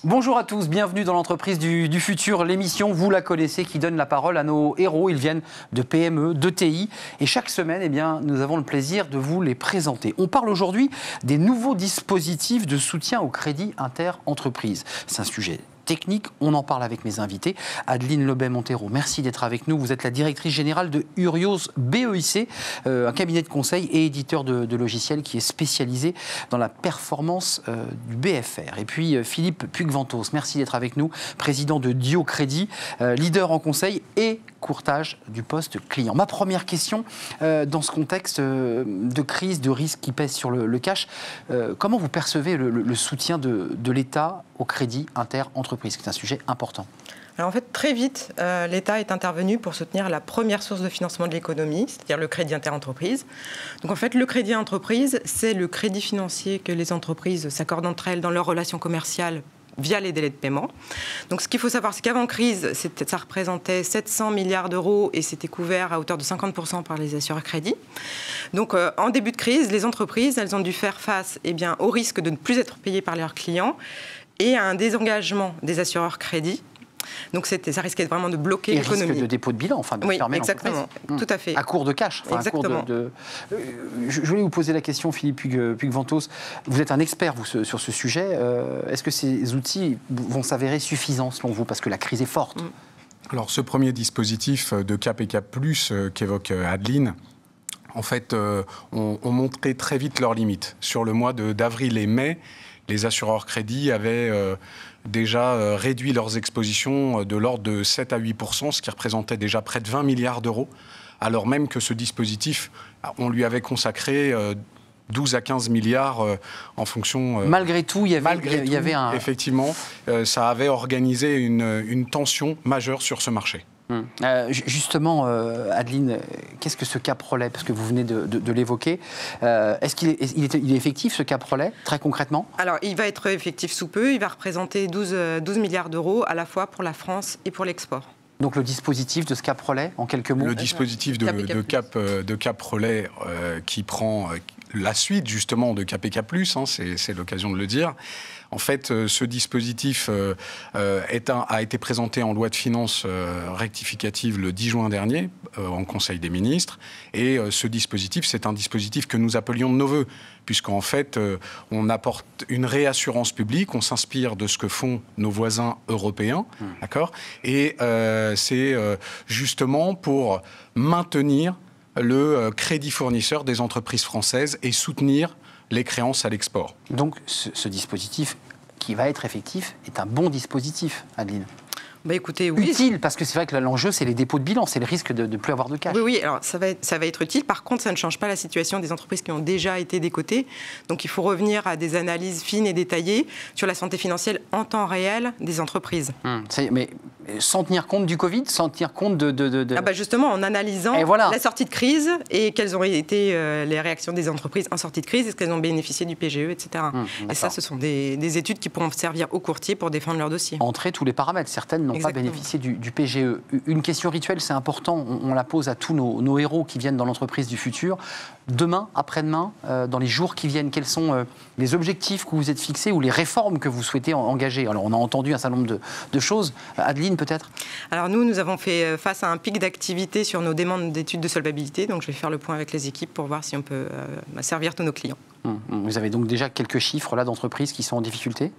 Bonjour à tous, bienvenue dans l'entreprise du futur, l'émission, vous la connaissez, qui donne la parole à nos héros. Ils viennent de PME, de TI et chaque semaine, nous avons le plaisir de vous les présenter. On parle aujourd'hui des nouveaux dispositifs de soutien au crédit inter-entreprise. C'est un sujet technique, on en parle avec mes invités. Adeline Lebet-Montero, merci d'être avec nous. Vous êtes la directrice générale de Urios BEIC, un cabinet de conseil et éditeur de logiciels qui est spécialisé dans la performance du BFR. Et puis Philippe Puig-Ventos, merci d'être avec nous, président de Dio Crédit, leader en conseil et courtage du poste client. Ma première question, dans ce contexte de crise, de risque qui pèse sur le cash, comment vous percevez le soutien de l'État au crédit inter-entreprise? C'est un sujet important. Alors en fait, très vite, l'État est intervenu pour soutenir la première source de financement de l'économie, c'est-à-dire le crédit inter-entreprise. Donc en fait, le crédit entreprise, c'est le crédit financier que les entreprises s'accordent entre elles dans leurs relations commerciales via les délais de paiement. Donc ce qu'il faut savoir, c'est qu'avant crise, ça représentait 700 milliards d'euros et c'était couvert à hauteur de 50% par les assureurs crédit. Donc en début de crise, les entreprises, elles ont dû faire face au risque de ne plus être payées par leurs clients et à un désengagement des assureurs crédit. Donc ça risquait vraiment de bloquer l'économie. Risque de dépôt de bilan, de fermer l'entreprise. Exactement, tout à fait. À court de cash. Exactement. Je voulais vous poser la question, Philippe Puig-Ventos. Vous êtes un expert sur ce sujet. Est-ce que ces outils vont s'avérer suffisants selon vous? Parce que la crise est forte. Alors ce premier dispositif de Cap et Cap+, qu'évoque Adeline, en fait, ont montré très vite leurs limites. Sur le mois d'avril et mai, les assureurs crédits avaient déjà réduit leurs expositions de l'ordre de 7 à 8%, ce qui représentait déjà près de 20 milliards d'euros, alors même que ce dispositif, on lui avait consacré 12 à 15 milliards en fonction... Malgré tout, il y avait un... Effectivement, ça avait organisé une tension majeure sur ce marché. Justement, Adeline, qu'est-ce que ce cap relais? Parce que vous venez de l'évoquer. Est-ce qu'il est effectif, ce cap relais, très concrètement? Alors, il va être effectif sous peu. Il va représenter 12 milliards d'euros, à la fois pour la France et pour l'export. Donc le dispositif de ce cap relais, en quelques mots? Le dispositif de cap relais qui prend la suite, justement, de Cap et Cap+, c'est l'occasion de le dire. En fait, ce dispositif a été présenté en loi de finances rectificative le 10 juin dernier, en Conseil des ministres. Et ce dispositif, c'est un dispositif que nous appelions de nos voeux, puisqu'en fait, on apporte une réassurance publique, on s'inspire de ce que font nos voisins européens, d'accord? Et c'est justement pour maintenir le crédit fournisseur des entreprises françaises et soutenir les créances à l'export. Donc ce dispositif qui va être effectif est un bon dispositif, Adeline? Écoutez, oui. Utile, parce que c'est vrai que l'enjeu, c'est les dépôts de bilan, c'est le risque de ne plus avoir de cash. Oui, alors ça va être utile. Par contre, ça ne change pas la situation des entreprises qui ont déjà été décotées. Donc il faut revenir à des analyses fines et détaillées sur la santé financière en temps réel des entreprises. Mais sans tenir compte du Covid, sans tenir compte de... Justement, en analysant la sortie de crise et quelles ont été les réactions des entreprises en sortie de crise, est-ce qu'elles ont bénéficié du PGE, etc. Et ça, ce sont des études qui pourront servir aux courtiers pour défendre leur dossier. Entrer tous les paramètres. Certaines n'ont pas bénéficié du PGE. Une question rituelle, c'est important, on la pose à tous nos héros qui viennent dans l'entreprise du futur. Demain, après-demain, dans les jours qui viennent, quels sont les objectifs que vous êtes fixés ou les réformes que vous souhaitez engager? Alors, on a entendu un certain nombre de choses. Adeline, peut-être? Alors, nous avons fait face à un pic d'activité sur nos demandes d'études de solvabilité. Donc, je vais faire le point avec les équipes pour voir si on peut servir tous nos clients. Vous avez donc déjà quelques chiffres là d'entreprises qui sont en difficulté?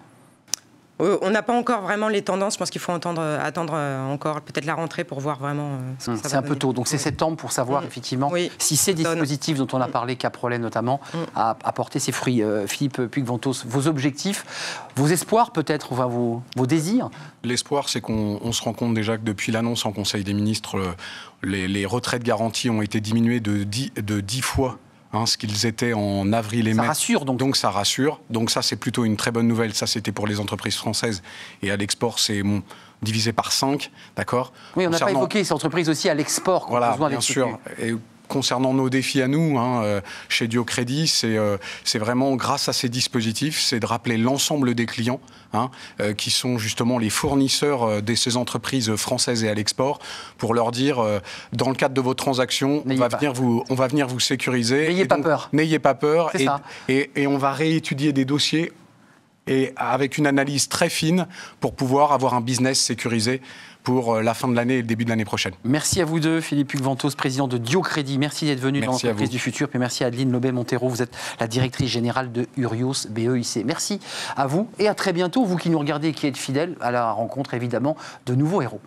On n'a pas encore vraiment les tendances. Je pense qu'il faut attendre encore peut-être la rentrée pour voir vraiment ce que ça va C'est un peu tôt. Donc c'est septembre pour savoir effectivement si ces dispositifs dont on a parlé, Cap Relais notamment, a apporté ses fruits. Philippe Puig-Ventos, vos objectifs, vos espoirs peut-être, vos désirs? L'espoir, c'est qu'on se rend compte déjà que depuis l'annonce en Conseil des ministres, les retraites garanties ont été diminuées de 10 fois. Ce qu'ils étaient en avril et mai. Ça rassure donc. Donc ça rassure. Donc ça, c'est plutôt une très bonne nouvelle. Ça, c'était pour les entreprises françaises. Et à l'export, c'est divisé par 5, d'accord? Oui, on n'a pas évoqué ces entreprises aussi à l'export. Voilà, bien sûr. Et concernant nos défis à nous, chez Dio Crédit, c'est vraiment grâce à ces dispositifs, c'est de rappeler l'ensemble des clients qui sont justement les fournisseurs de ces entreprises françaises et à l'export, pour leur dire, dans le cadre de vos transactions, on va venir vous sécuriser. N'ayez pas peur. N'ayez pas peur. Et on va réétudier des dossiers et avec une analyse très fine pour pouvoir avoir un business sécurisé pour la fin de l'année et le début de l'année prochaine. Merci à vous deux, Philippe Hugues-Ventos, président de Diocrédit. Merci d'être venu dans l'entreprise du futur. Puis merci à Adeline Lobet-Montero, vous êtes la directrice générale de Urios BEIC. Merci à vous et à très bientôt, vous qui nous regardez et qui êtes fidèles à la rencontre évidemment de nouveaux héros.